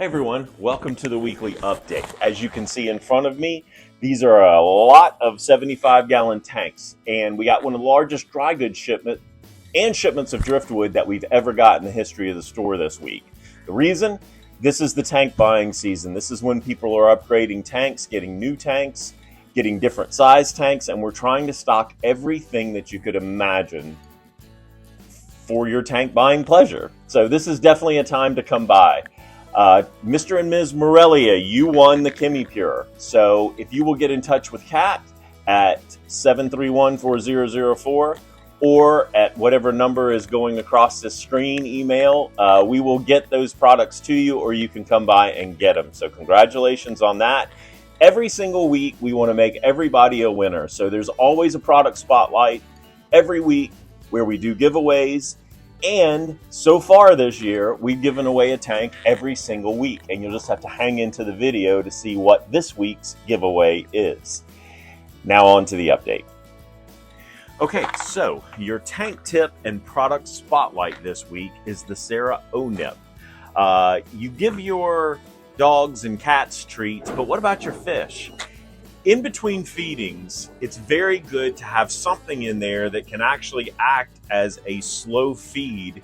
everyone, welcome to the weekly update. As you can see in front of me, these are a lot of 75-gallon tanks, and we got one of the largest dry goods shipments of driftwood that we've ever got in the history of the store this week. The reason? This is the tank buying season. This is when people are upgrading tanks, getting new tanks, getting different size tanks, and we're trying to stock everything that you could imagine for your tank buying pleasure. So this is definitely a time to come by. Mr. and Ms. Morelia, you won the Chemi Pure. So if you will get in touch with Kat at 731-4004 or at whatever number is going across this screen, email, we will get those products to you, or you can come by and get them. So congratulations on that. Every single week, we want to make everybody a winner. So there's always a product spotlight every week where we do giveaways. And so far this year, we've given away a tank every single week, and you'll just have to hang into the video to see what this week's giveaway is. Now on to the update. Okay, so your tank tip and product spotlight this week is the Sarah O-Nip. You give your dogs and cats treats, but what about your fish? In between feedings, it's very good to have something in there that can actually act as a slow feed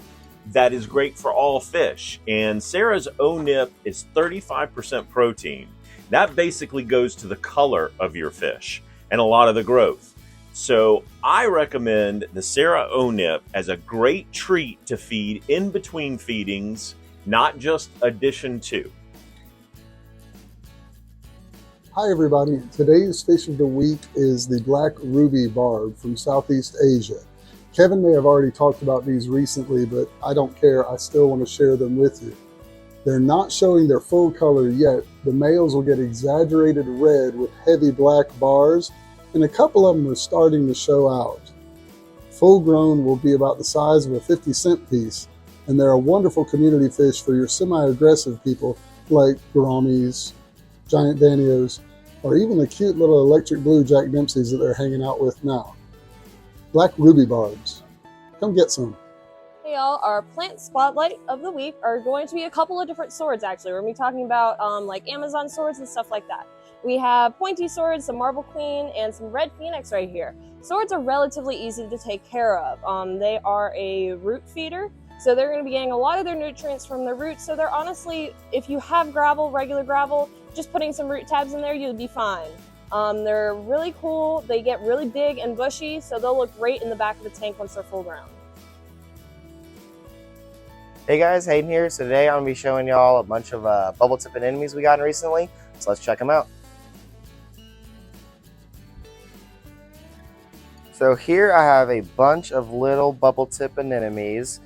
that is great for all fish. And Sarah's O-Nip is 35% protein. That basically goes to the color of your fish and a lot of the growth. So I recommend the Sarah O-Nip as a great treat to feed in between feedings, not just addition to. Hi everybody, today's fish of the week is the black ruby barb from Southeast Asia. Kevin may have already talked about these recently, but I don't care, I still want to share them with you. They're not showing their full color yet. The males will get exaggerated red with heavy black bars, and a couple of them are starting to show out. Full grown will be about the size of a 50-cent piece, and they're a wonderful community fish for your semi-aggressive people like gouramis, giant danios, or even the cute little electric blue Jack Dempseys that they're hanging out with now. Black ruby barbs. Come get some. Hey y'all, our plant spotlight of the week are going to be a couple of different swords actually. We're going to be talking about like Amazon swords and stuff like that. We have pointy swords, some marble queen, and some red phoenix right here. Swords are relatively easy to take care of. They are a root feeder. So they're going to be getting a lot of their nutrients from the roots. So they're honestly, if you have gravel, regular gravel, just putting some root tabs in there, you'll be fine. They're really cool. They get really big and bushy, so they'll look great in the back of the tank once they're full grown. Hey guys, Hayden here. So today I'm going to be showing y'all a bunch of bubble tip anemones we got recently. So let's check them out. So here I have a bunch of little bubble tip anemones.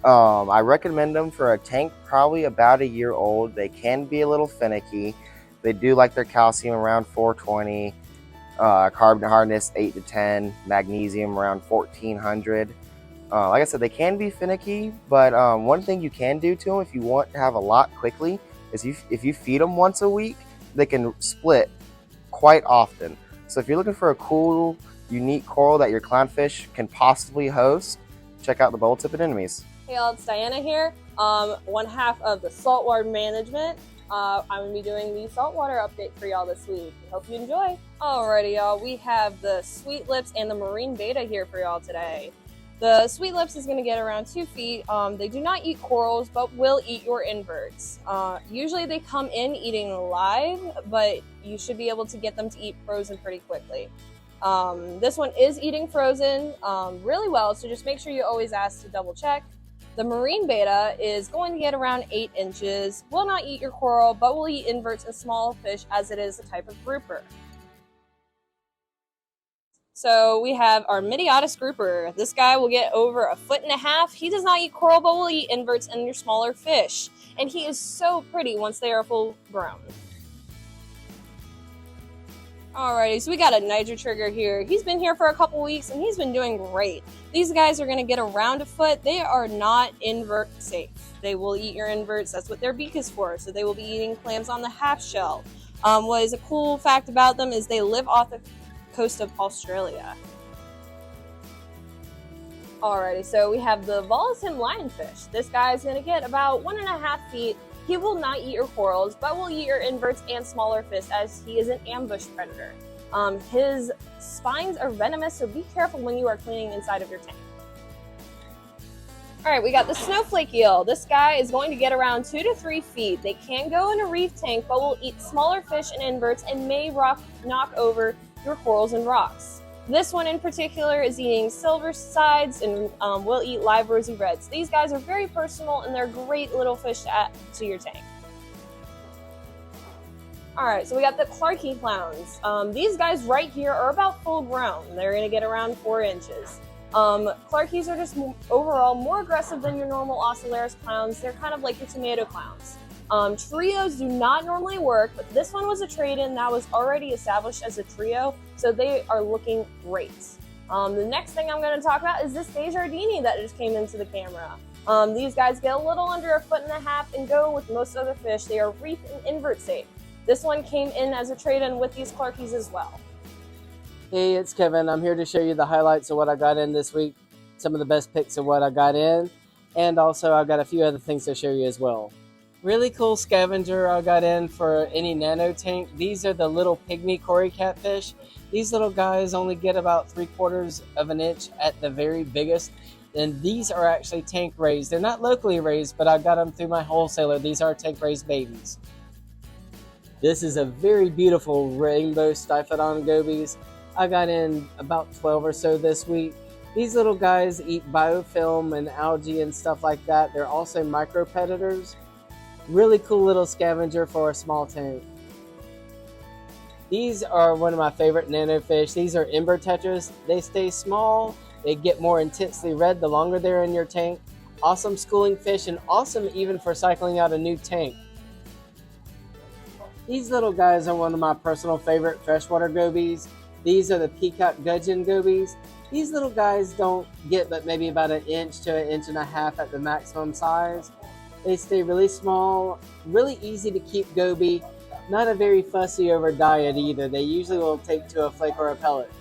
I recommend them for a tank probably about a year old. They can be a little finicky. They do like their calcium around 420, carbon hardness 8 to 10, magnesium around 1400. Like I said, they can be finicky, but one thing you can do to them if you want to have a lot quickly is if you feed them once a week, they can split quite often. So if you're looking for a cool, unique coral that your clownfish can possibly host, check out the bubble tip anemones. Hey y'all, it's Diana here, one half of the saltwater management. I'm going to be doing the saltwater update for y'all this week. Hope you enjoy. Alrighty y'all, we have the sweet lips and the marine beta here for y'all today. The sweet lips is going to get around 2 feet. They do not eat corals, but will eat your inverts. Usually they come in eating live, but you should be able to get them to eat frozen pretty quickly. This one is eating frozen really well, so just make sure you always ask to double check. The marine beta is going to get around 8 inches, will not eat your coral, but will eat inverts and small fish as it is a type of grouper. So we have our Midiotis grouper. This guy will get over 1.5 feet. He does not eat coral, but will eat inverts and your smaller fish. And he is so pretty once they are full grown. Alrighty, so we got a Niger trigger here. He's been here for a couple weeks and he's been doing great. These guys are going to get around 1 foot. They are not invert safe. They will eat your inverts. That's what their beak is for. So they will be eating clams on the half shell. What is a cool fact about them is they live off the coast of Australia. Alrighty, so we have the Volosyn lionfish. This guy is going to get about 1.5 feet. He will not eat your corals, but will eat your inverts and smaller fish as he is an ambush predator. His spines are venomous, so be careful when you are cleaning inside of your tank. All right, we got the snowflake eel. This guy is going to get around 2 to 3 feet. They can go in a reef tank, but will eat smaller fish and inverts and may knock over your corals and rocks. This one in particular is eating silver sides and will eat live rosy reds. These guys are very personal and they're great little fish to add to your tank. All right, so we got the Clarkie clowns. These guys right here are about full grown. They're gonna get around 4 inches. Clarkies are just overall more aggressive than your normal Ocellaris clowns. They're kind of like your tomato clowns. Trios do not normally work, but this one was a trade-in that was already established as a trio, so they are looking great. The next thing I'm going to talk about is this Desjardins that just came into the camera. These guys get a little under 1.5 feet and go with most other fish. They are reef and invert safe. This one came in as a trade-in with these Clarkies as well. Hey, it's Kevin. I'm here to show you the highlights of what I got in this week, some of the best picks of what I got in, and also I've got a few other things to show you as well. Really cool scavenger I got in for any nano tank. These are the little pygmy cory catfish. These little guys only get about 3/4 of an inch at the very biggest, and these are actually tank raised. They're not locally raised, but I got them through my wholesaler. These are tank raised babies. This is a very beautiful rainbow Stiphodon gobies. I got in about 12 or so this week. These little guys eat biofilm and algae and stuff like that. They're also micro predators. Really cool little scavenger for a small tank. These are one of my favorite nano fish. These are ember tetras. They stay small. They get more intensely red the longer they're in your tank. Awesome schooling fish and awesome even for cycling out a new tank. These little guys are one of my personal favorite freshwater gobies. These are the peacock gudgeon gobies. These little guys don't get but maybe about 1 inch to 1.5 inches at the maximum size. They stay really small, really easy to keep goby, not a very fussy over diet either. They usually will take to a flake or a pellet.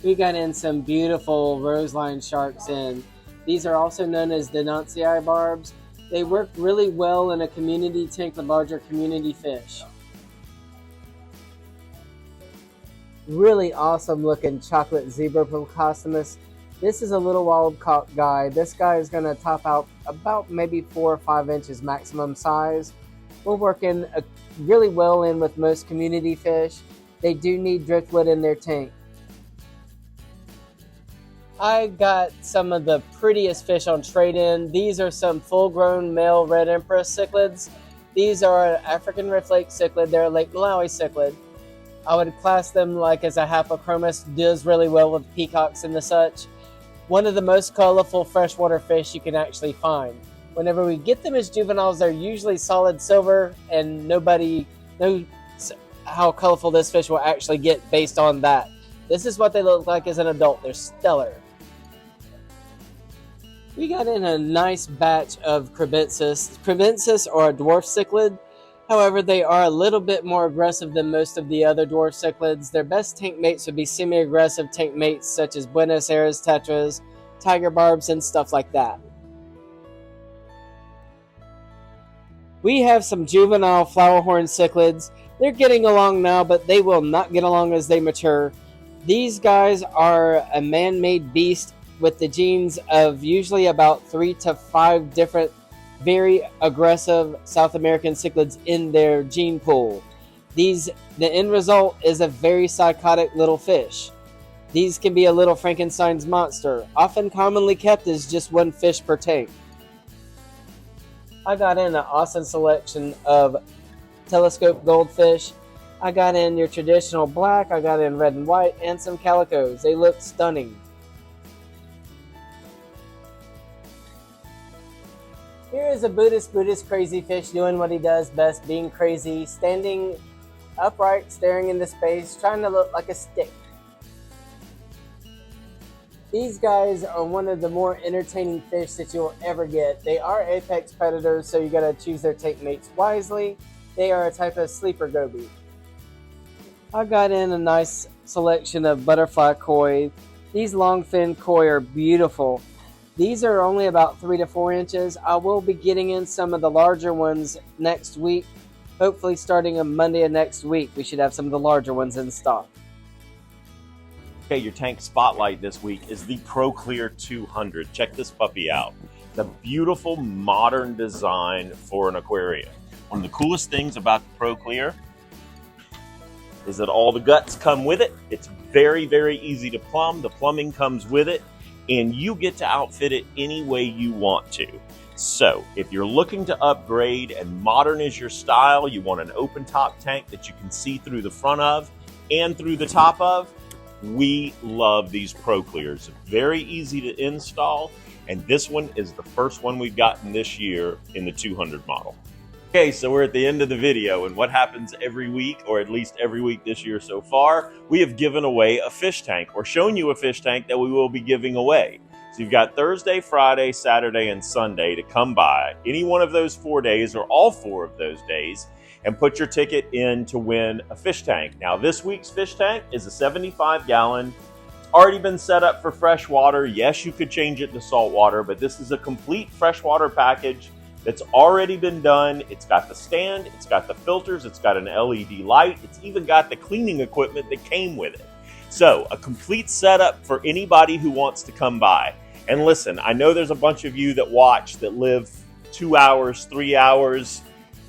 We got in some beautiful roseline sharks in. These are also known as Denuntii barbs. They work really well in a community tank with larger community fish. Really awesome looking chocolate zebra Plecostomus. This is a little wild caught guy. This guy is going to top out about maybe 4 or 5 inches maximum size. We're working really well in with most community fish. They do need driftwood in their tank. I got some of the prettiest fish on trade-in. These are some full-grown male red empress cichlids. These are an African rift lake cichlid. They're a Lake Malawi cichlid. I would class them like as a haplochromis, does really well with peacocks and the such. One of the most colorful freshwater fish you can actually find. Whenever we get them as juveniles, they're usually solid silver, and nobody knows how colorful this fish will actually get based on that. This is what they look like as an adult. They're stellar. We got in a nice batch of Crebensis. Crebensis are a dwarf cichlid. However, they are a little bit more aggressive than most of the other dwarf cichlids. Their best tank mates would be semi-aggressive tank mates such as Buenos Aires tetras, tiger barbs, and stuff like that. We have some juvenile flowerhorn cichlids. They're getting along now, but they will not get along as they mature. These guys are a man-made beast with the genes of usually about 3 to 5 different very aggressive South American cichlids in their gene pool. The end result is a very psychotic little fish. These can be a little Frankenstein's monster, often commonly kept as just 1 fish per tank. I got in an awesome selection of telescope goldfish. I got in your traditional black, I got in red and white, and some calicos. They look stunning. Here is a Buddhist crazy fish doing what he does best, being crazy, standing upright, staring into space, trying to look like a stick. These guys are one of the more entertaining fish that you'll ever get. They are apex predators, so you gotta choose their tank mates wisely. They are a type of sleeper goby. I got in a nice selection of butterfly koi. These long fin koi are beautiful. These are only about 3 to 4 inches. I will be getting in some of the larger ones next week. Hopefully starting on Monday of next week, we should have some of the larger ones in stock. Okay, your tank spotlight this week is the ProClear 200. Check this puppy out. The beautiful modern design for an aquarium. One of the coolest things about the ProClear is that all the guts come with it. It's very, very easy to plumb. The plumbing comes with it, and you get to outfit it any way you want to. So if you're looking to upgrade and modern is your style, you want an open top tank that you can see through the front of and through the top of, we love these ProClears. Very easy to install, and this one is the first one we've gotten this year in the 200 model. Okay, so we're at the end of the video, and what happens every week, or at least every week this year so far, we have given away a fish tank, or shown you a fish tank that we will be giving away. So you've got Thursday, Friday, Saturday, and Sunday to come by any one of those 4 days, or all 4 of those days, and put your ticket in to win a fish tank. Now, this week's fish tank is a 75-gallon. It's already been set up for freshwater. Yes, you could change it to saltwater, but this is a complete freshwater package that's already been done. It's got the stand, it's got the filters, it's got an LED light, it's even got the cleaning equipment that came with it. So, a complete setup for anybody who wants to come by. And listen, I know there's a bunch of you that watch that live 2 hours, 3 hours,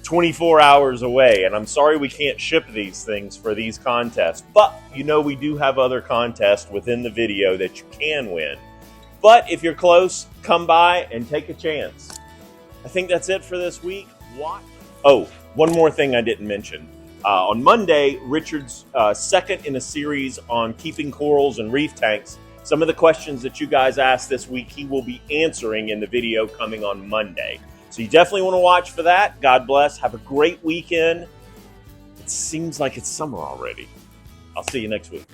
24 hours away, and I'm sorry we can't ship these things for these contests, but you know we do have other contests within the video that you can win. But if you're close, come by and take a chance. I think that's it for this week. Oh, one more thing I didn't mention. On Monday, Richard's second in a series on keeping corals and reef tanks. Some of the questions that you guys asked this week, he will be answering in the video coming on Monday. So you definitely want to watch for that. God bless. Have a great weekend. It seems like it's summer already. I'll see you next week.